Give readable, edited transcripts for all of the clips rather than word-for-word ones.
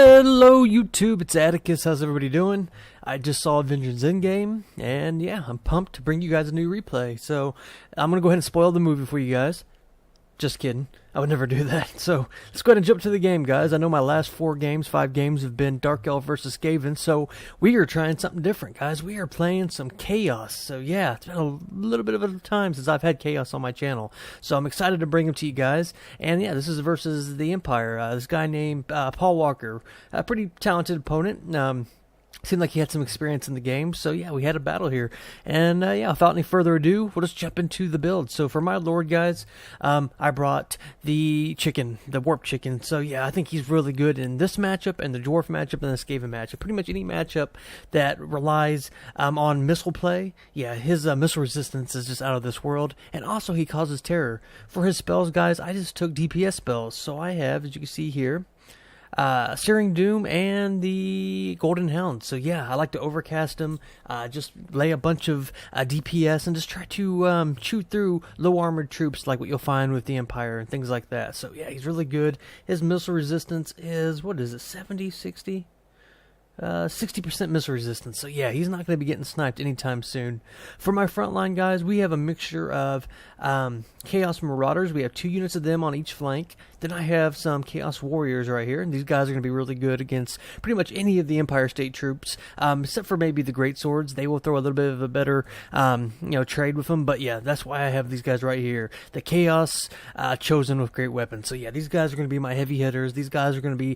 Hello YouTube, it's Atticus. How's everybody doing? I just saw Avengers Endgame, and yeah, I'm pumped to bring you guys a new replay. So I'm going to go ahead and spoil the movie for you guys. Just kidding. I would never do that. So let's go ahead and jump to the game, guys. I know my last 5 games have been Dark Elf versus Skaven, so we are trying something different, guys. We are playing some Chaos. So yeah, it's been a little bit of a time since I've had Chaos on my channel. So I'm excited to bring them to you guys. And yeah, this is versus the Empire. This guy named Paul Walker, a pretty talented opponent. Seemed like he had some experience in the game, so yeah, we had a battle here. And yeah, without any further ado, we'll just jump into the build. So for my lord, guys, I brought the chicken, the warp chicken. So yeah, I think he's really good in this matchup and the dwarf matchup and the Skaven matchup. Pretty much any matchup that relies on missile play. Yeah, his missile resistance is just out of this world. And also he causes terror. For his spells, guys, I just took DPS spells. So I have, as you can see here, Searing Doom and the Golden Hound. So yeah, I like to overcast him, just lay a bunch of DPS and just try to chew through low armored troops like what you'll find with the Empire and things like that. So yeah, he's really good. His missile resistance is, what is it, 70, 60? 60% missile resistance. So yeah, he's not going to be getting sniped anytime soon. For my front line, guys, we have a mixture of Chaos Marauders. We have 2 units of them on each flank. Then I have some Chaos Warriors right here, and these guys are going to be really good against pretty much any of the Empire State troops, except for maybe the Great Swords. They will throw a little bit of a better, trade with them. But yeah, that's why I have these guys right here. The Chaos chosen with great weapons. So yeah, these guys are going to be my heavy hitters. These guys are going to be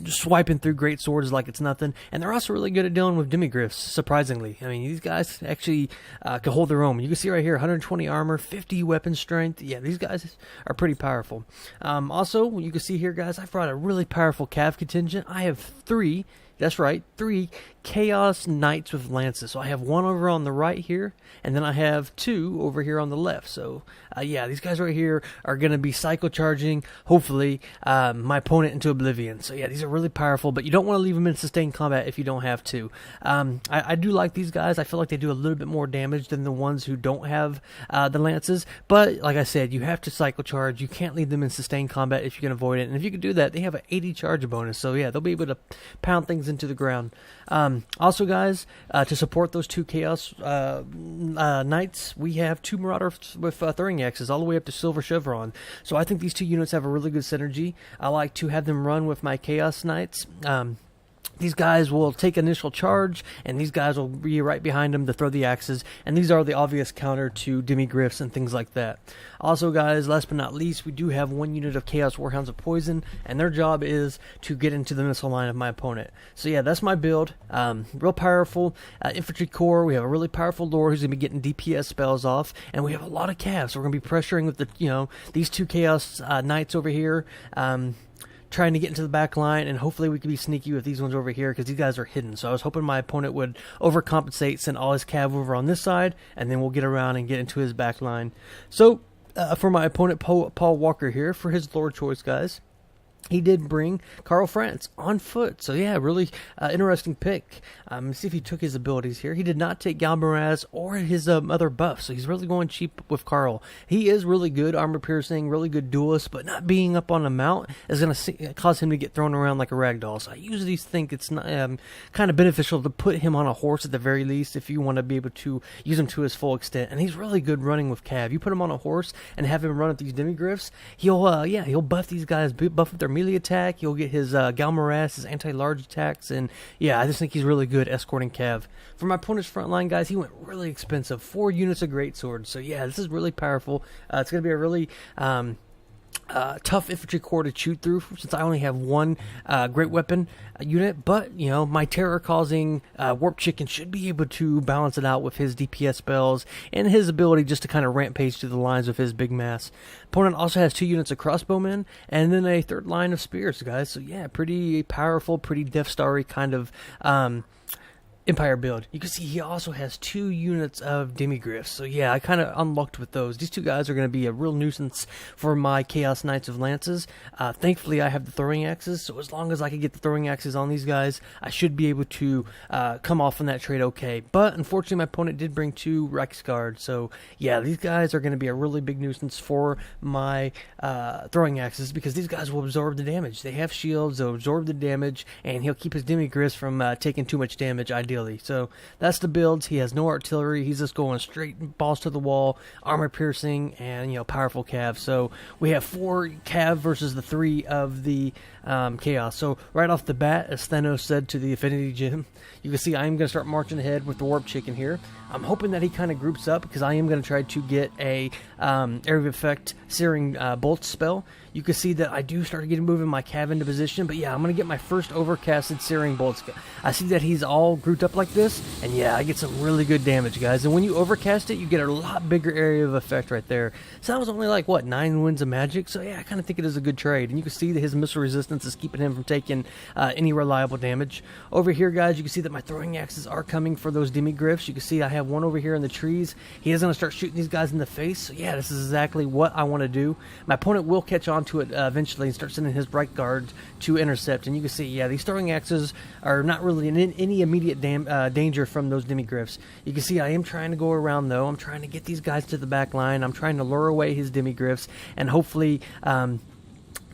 swiping through great swords like it's nothing, and they're also really good at dealing with Demigryps, surprisingly. I mean, these guys actually can hold their own. You can see right here, 120 armor, 50 weapon strength. Yeah, these guys are pretty powerful. Also, you can see here, guys, I've brought a really powerful Cav contingent. I have 3. That's right, 3 Chaos Knights with Lances. So I have 1 over on the right here, and then I have 2 over here on the left. So yeah, these guys right here are going to be cycle charging, hopefully, my opponent into oblivion. So yeah, these are really powerful, but you don't want to leave them in sustained combat if you don't have to. I do like these guys. I feel like they do a little bit more damage than the ones who don't have the Lances. But like I said, you have to cycle charge. You can't leave them in sustained combat if you can avoid it. And if you can do that, they have an 80 charge bonus. So yeah, they'll be able to pound things into the ground. Also, guys, to support those 2 Chaos Knights, we have 2 Marauders with throwing axes all the way up to Silver Chevron. So I think these 2 units have a really good synergy. I like to have them run with my Chaos Knights. These guys will take initial charge, and these guys will be right behind them to throw the axes, and these are the obvious counter to Demigryps and things like that. Also, guys, last but not least, we do have 1 unit of Chaos Warhounds of Poison, and their job is to get into the missile line of my opponent. So yeah, that's my build. Real powerful infantry core. We have a really powerful lord who's going to be getting DPS spells off, and we have a lot of Cavs. So we're going to be pressuring with the, these 2 Chaos Knights over here. Trying to get into the back line, and hopefully we can be sneaky with these ones over here because these guys are hidden. So I was hoping my opponent would overcompensate, send all his cav over on this side, and then we'll get around and get into his back line. So for my opponent, Paul Walker here, for his lord choice, guys, he did bring Karl Franz on foot. So yeah, really interesting pick. Let's see if he took his abilities here. He did not take Galmaraz or his other buffs, so he's really going cheap with Karl. He is really good armor piercing, really good duelist, but not being up on a mount is going to cause him to get thrown around like a ragdoll. So I usually think it's not, kind of beneficial to put him on a horse at the very least if you want to be able to use him to his full extent. And he's really good running with Cav. You put him on a horse and have him run at these Demigryphs, he'll buff these guys, buff up their melee attack. He'll get his Galmaraz, his anti-large attacks, and yeah, I just think he's really good escorting Cav. For my opponent's front line, guys, he went really expensive. 4 units of great sword. So yeah, this is really powerful. It's going to be a really tough infantry core to chew through since I only have 1 great weapon unit, but my terror causing warp chicken should be able to balance it out with his DPS spells and his ability just to kind of rampage through the lines with his big mass. Opponent also has 2 units of crossbowmen and then a 3rd line of spears, guys. So yeah, pretty powerful, pretty Death Starry kind of Empire build. You can see he also has 2 units of Demigryps. So yeah, I kind of unlucked with those. These 2 guys are going to be a real nuisance for my Chaos Knights of Lances. Thankfully, I have the throwing axes, so as long as I can get the throwing axes on these guys, I should be able to come off on that trade okay. But unfortunately, my opponent did bring 2 Rex Guards. So yeah, these guys are going to be a really big nuisance for my throwing axes, because these guys will absorb the damage. They have shields, they'll absorb the damage, and he'll keep his Demigryps from taking too much damage, ideally. So that's the builds. He has no artillery. He's just going straight balls to the wall, armor piercing, and powerful cav. So we have 4 cav versus the 3 of the chaos. So right off the bat, as Thanos said to the Affinity Gym, you can see I am going to start marching ahead with the Warp Chicken here. I'm hoping that he kind of groups up, because I am going to try to get a area of effect Searing Bolt spell. You can see that I do start getting moving my cav into position, but yeah, I'm going to get my first overcasted Searing Bolts. I see that he's all grouped up like this, and yeah, I get some really good damage, guys. And when you overcast it, you get a lot bigger area of effect right there. So that was only like, what, 9 wins of magic? So yeah, I kind of think it is a good trade. And you can see that his missile resistance is keeping him from taking any reliable damage. Over here, guys, you can see that my throwing axes are coming for those Demigryps. You can see I have one over here in the trees. He is going to start shooting these guys in the face. So yeah, this is exactly what I want to do. My opponent will catch on to it eventually and start sending his right guard to intercept. And you can see, yeah, these throwing axes are not really in any immediate danger from those Demigryps. You can see I am trying to go around, though. I'm trying to get these guys to the back line. I'm trying to lure away his Demigryps and hopefully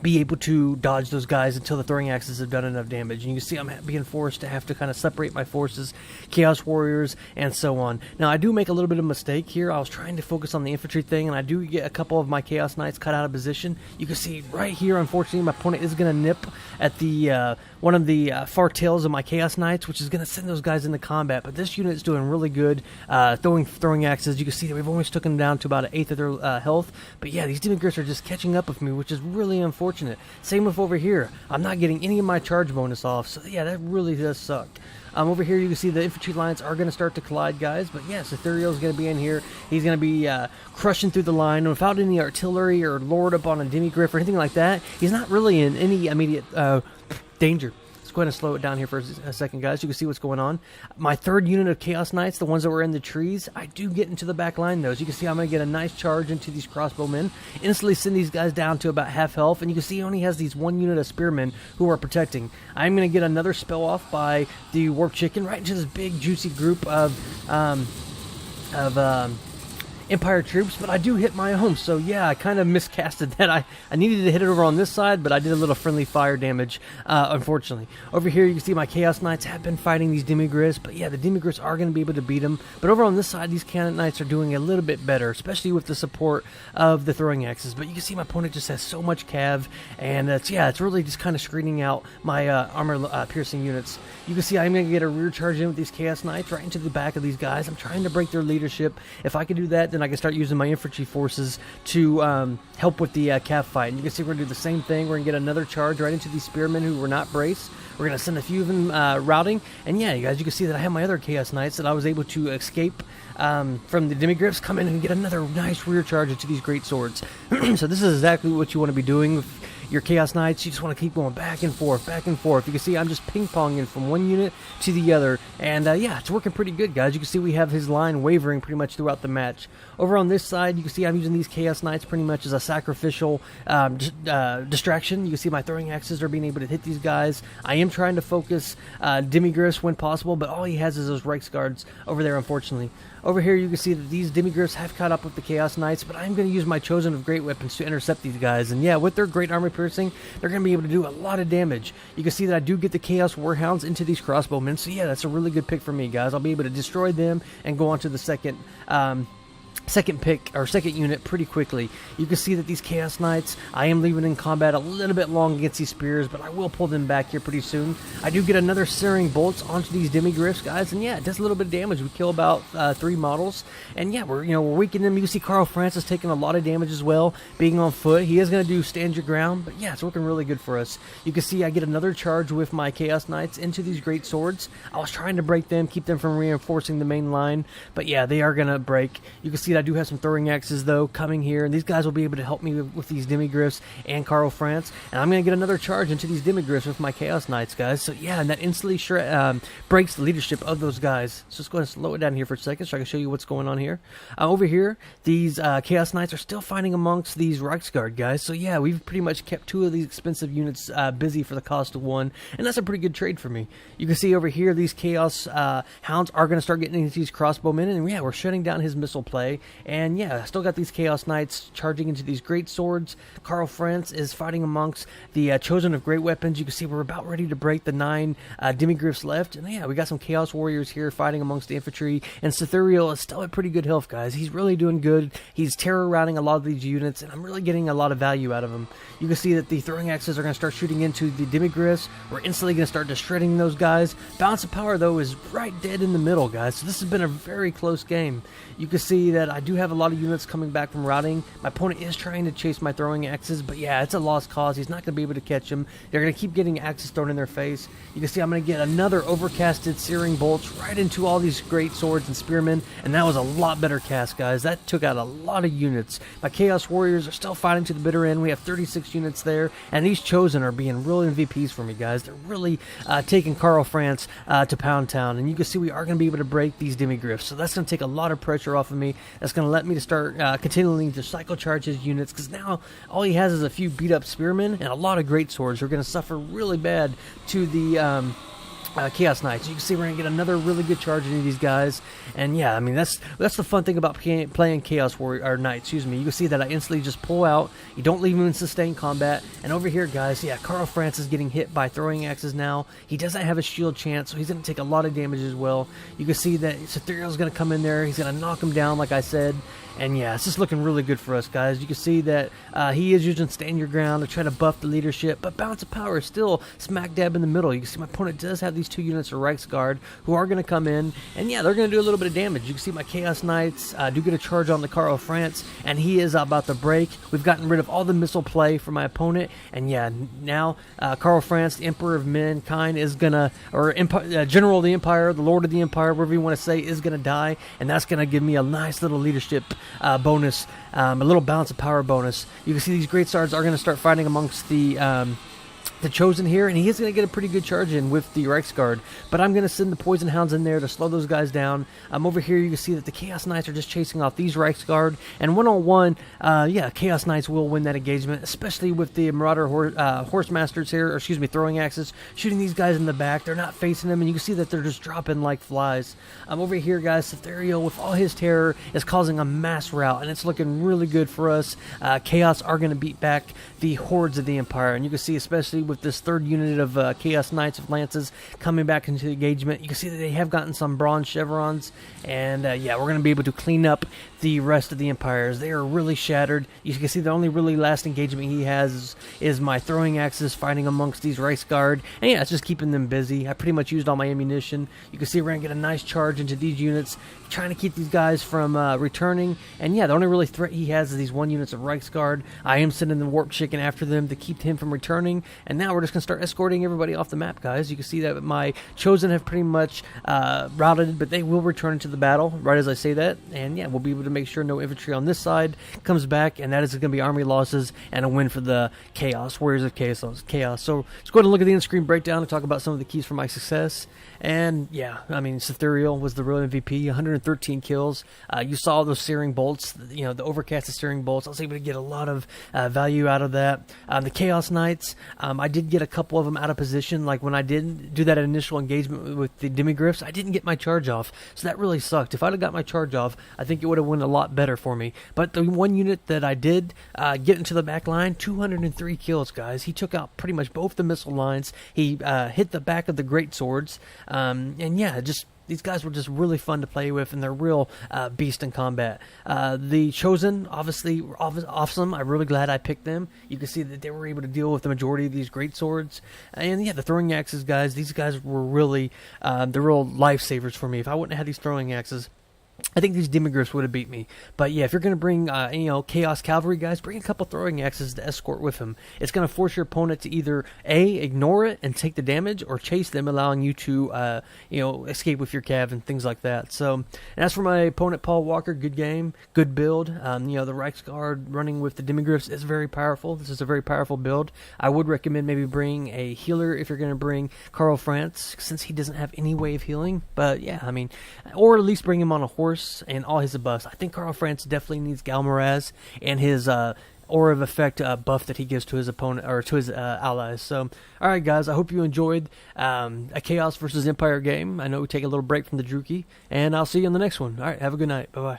be able to dodge those guys until the throwing axes have done enough damage. And you can see I'm being forced to have to kind of separate my forces, Chaos Warriors, and so on. Now, I do make a little bit of a mistake here. I was trying to focus on the infantry thing, and I do get a couple of my Chaos Knights cut out of position. You can see right here, unfortunately, my opponent is going to nip at the one of the far tails of my Chaos Knights, which is going to send those guys into combat. But this unit is doing really good throwing axes. You can see that we've only taken them down to about 1/8 of their health. But yeah, these Demigryps are just catching up with me, which is really unfortunate. Same with over here. I'm not getting any of my charge bonus off, so yeah, that really does suck. Over here, you can see the infantry lines are going to start to collide, guys. But yes, Ethereal is going to be in here. He's going to be crushing through the line without any artillery or lord up on a Demigryph or anything like that. He's not really in any immediate danger. Go ahead and slow it down here for a second, guys. You can see what's going on. My 3rd unit of Chaos Knights, the ones that were in the trees, I do get into the back line, though. As you can see, I'm going to get a nice charge into these crossbowmen, instantly send these guys down to about half health, and you can see he only has these 1 unit of spearmen who are protecting. I'm going to get another spell off by the Warp Chicken right into this big, juicy group of Empire troops, but I do hit my own, so yeah, I kind of miscasted that. I needed to hit it over on this side, but I did a little friendly fire damage, unfortunately. Over here, you can see my Chaos Knights have been fighting these Demigryps, but yeah, the Demigryps are going to be able to beat them. But over on this side, these Cannon Knights are doing a little bit better, especially with the support of the throwing axes. But you can see my opponent just has so much cav, and it's really just kind of screening out my armor piercing units. You can see I'm going to get a rear charge in with these Chaos Knights right into the back of these guys. I'm trying to break their leadership. If I can do that, then I can start using my infantry forces to help with the cav fight. And you can see we're going to do the same thing. We're going to get another charge right into these spearmen who were not braced. We're going to send a few of them routing. And yeah, you guys, you can see that I have my other Chaos Knights that I was able to escape from the Demigryps, come in and get another nice rear charge into these great swords. So this is exactly what you want to be doing with your Chaos Knights. You just want to keep going back and forth, back and forth. You can see I'm just ping-ponging from one unit to the other. And yeah, it's working pretty good, guys. You can see we have his line wavering pretty much throughout the match. Over on this side, you can see I'm using these Chaos Knights pretty much as a sacrificial distraction. You can see my throwing axes are being able to hit these guys. I am trying to focus Demigryps when possible, but all he has is those Reichsguards over there, unfortunately. Over here, you can see that these Demigryps have caught up with the Chaos Knights, but I'm going to use my Chosen of Great Weapons to intercept these guys. And yeah, with their great armor piercing, they're going to be able to do a lot of damage. You can see that I do get the Chaos Warhounds into these crossbowmen, so yeah, that's a really good pick for me, guys. I'll be able to destroy them and go on to the second pick or second unit pretty quickly. You can see that these Chaos Knights, I am leaving in combat a little bit long against these spears, but I will pull them back here pretty soon. I do get another Searing Bolts onto these Demigryps, guys, and yeah, it does a little bit of damage. We kill about 3 models, and yeah, we're weakening them. You can see Carl Francis taking a lot of damage as well, being on foot. He is going to do stand your ground, but yeah, it's working really good for us. You can see I get another charge with my Chaos Knights into these great swords. I was trying to break them, keep them from reinforcing the main line, but yeah, they are going to break. You can see that I do have some throwing axes, though, coming here, and these guys will be able to help me with these Demigryps and Carl France, and I'm going to get another charge into these Demigryps with my Chaos Knights, guys. So yeah, and that instantly breaks the leadership of those guys. So let's go ahead and slow it down here for a second so I can show you what's going on here. Over here, these Chaos Knights are still fighting amongst these Reichsguard guys, so yeah, we've pretty much kept two of these expensive units busy for the cost of one, and that's a pretty good trade for me. You can see over here, these Chaos Hounds are going to start getting into these crossbowmen, and yeah, we're shutting down his missile play, and yeah, I still got these Chaos Knights charging into these great swords. Carl France is fighting amongst the Chosen of Great Weapons. You can see we're about ready to break the 9 Demigryps left, and yeah, we got some Chaos Warriors here fighting amongst the infantry, and Cithuriel is still at pretty good health, guys. He's really doing good. He's terror routing a lot of these units, and I'm really getting a lot of value out of him. You can see that the throwing axes are going to start shooting into the Demigryps. We're instantly going to start shredding those guys. Balance of power, though, is right dead in the middle, guys, so this has been a very close game. You can see that I do have a lot of units coming back from routing. My opponent is trying to chase my throwing axes, but yeah, it's a lost cause. He's not going to be able to catch him. They're going to keep getting axes thrown in their face. You can see I'm going to get another overcasted searing bolts right into all these great swords and spearmen, and that was a lot better cast, guys. That took out a lot of units. My Chaos Warriors are still fighting to the bitter end. We have 36 units there, and these Chosen are being real MVPs for me, guys. They're really taking Carl France to Pound Town, and you can see we are going to be able to break these Demigryphs, so that's going to take a lot of pressure off of me. That's going to let me to start continuing to cycle charge his units, because now all he has is a few beat up spearmen and a lot of great swords who are going to suffer really bad to the Chaos Knights. You can see we're going to get another really good charge into these guys, and yeah, I mean, that's the fun thing about playing Chaos Warrior or Knights, excuse me. You can see that I instantly just pull out, you don't leave him in sustained combat, and over here, guys, yeah, Carl France is getting hit by throwing axes now. He doesn't have a shield chance, so he's going to take a lot of damage as well. You can see that Cithuriel is going to come in there, he's going to knock him down, like I said. And yeah, it's just looking really good for us, guys. You can see that he is using Stand Your Ground to try to buff the leadership, but Balance of Power is still smack dab in the middle. You can see my opponent does have these 2 units of Reichsguard who are going to come in, and yeah, they're going to do a little bit of damage. You can see my Chaos Knights do get a charge on the Carl France, and he is about to break. We've gotten rid of all the missile play for my opponent, and yeah, now Carl France, the Emperor of Mankind, is going to, or General of the Empire, the Lord of the Empire, whatever you want to say, is going to die, and that's going to give me a nice little leadership bonus, a little Balance of Power bonus. You can see these great swords are going to start fighting amongst the Chosen here, and he is going to get a pretty good charge in with the Reichsguard, but I'm going to send the Poison Hounds in there to slow those guys down. Over here you can see that the Chaos Knights are just chasing off these Reichsguard, and one-on-one, yeah, Chaos Knights will win that engagement, especially with the Marauder Horse Masters here, or excuse me, throwing axes, shooting these guys in the back. They're not facing them, and you can see that they're just dropping like flies. Over here, guys, Cithuriel, with all his terror, is causing a mass rout, and it's looking really good for us. Chaos are going to beat back the hordes of the Empire, and you can see, especially with this 3rd unit of Chaos Knights of Lances coming back into the engagement, you can see that they have gotten some bronze chevrons, and yeah, we're going to be able to clean up the rest of the Empires. They are really shattered. You can see the only really last engagement he has is my throwing axes fighting amongst these Reichsguard, and yeah, it's just keeping them busy. I pretty much used all my ammunition. You can see we're going to get a nice charge into these units, trying to keep these guys from returning, and yeah, the only really threat he has is these 1 units of Reichsguard. I am sending the Warp Chicken after them to keep him from returning, and now we're just going to start escorting everybody off the map, guys. You can see that my Chosen have pretty much routed, but they will return into the battle right as I say that, and yeah, we'll be able to make sure no infantry on this side comes back, and that is going to be army losses and a win for the Chaos Warriors of Chaos. So let's go ahead and look at the in-screen breakdown and talk about some of the keys for my success. And yeah, I mean, Cithuriel was the real MVP, 113 kills. You saw those searing bolts, you know, the overcasted searing bolts. I was able to get a lot of value out of that. The Chaos Knights, I did get a couple of them out of position. Like when I did do that initial engagement with the Demigryps, I didn't get my charge off, so that really sucked. If I'd have got my charge off, I think it would have went a lot better for me. But the 1 unit that I did get into the back line, 203 kills, guys. He took out pretty much both the missile lines. He hit the back of the great swords. And yeah, just these guys were just really fun to play with, and they're real beast in combat. The Chosen, obviously, awesome. I'm really glad I picked them. You can see that they were able to deal with the majority of these great swords. And yeah, the throwing axes, guys, these guys were really the real lifesavers for me. If I wouldn't have had these throwing axes, I think these Demigryps would have beat me. But yeah, if you're going to bring, Chaos Cavalry guys, bring a couple throwing axes to escort with him. It's going to force your opponent to either A, ignore it and take the damage, or chase them, allowing you to, escape with your cav and things like that. So, and as for my opponent, Paul Walker, good game, good build. The Reichsguard running with the Demigryps is very powerful. This is a very powerful build. I would recommend maybe bring a healer if you're going to bring Karl Franz, since he doesn't have any way of healing. But yeah, I mean, or at least bring him on a horse and all his buffs. I think Karl Franz definitely needs Galmaraz and his aura of effect buff that he gives to his opponent or to his allies. So, all right, guys, I hope you enjoyed a Chaos versus Empire game. I know we take a little break from the Druchii, and I'll see you on the next one. All right, have a good night. Bye bye.